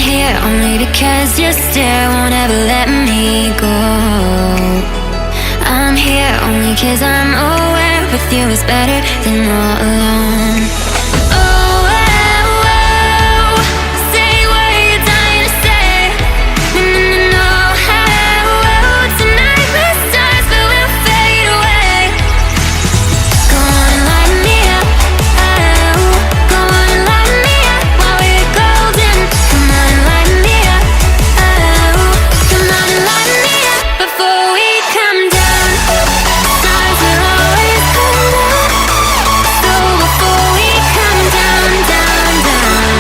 here only because your stare won't ever let me go. I'm here only cause I'm aware with you is better than all alone. Oh, oh, oh, say what you're dying to say. No, no, no, no. Oh, oh, tonight we're stars but we'll fade away. Go on and light me up. Oh, go on and light me up while we're golden. Come on and light me up. Oh, come on and light me up before we come down. Stars will always come down. So before we come down, down, down.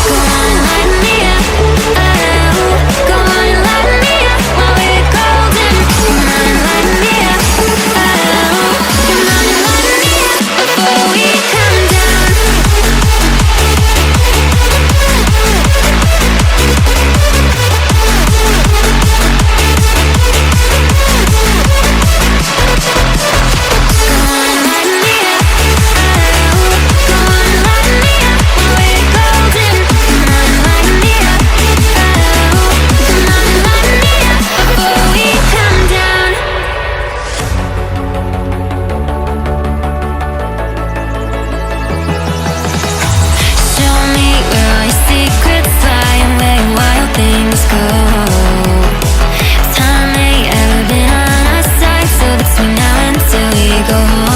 Go on and light me up. Oh, go on and light me up while we're golden. Come on and light me up. Oh, come on and light me up before we come down. Go on and light me up. Oh, go on and light me up while we're golden. Come on and light me up. Oh, come on and light me up before we come down. Show me where all your secrets lie and where your wild things go. Time ain't ever been on our side, so between now until we go home.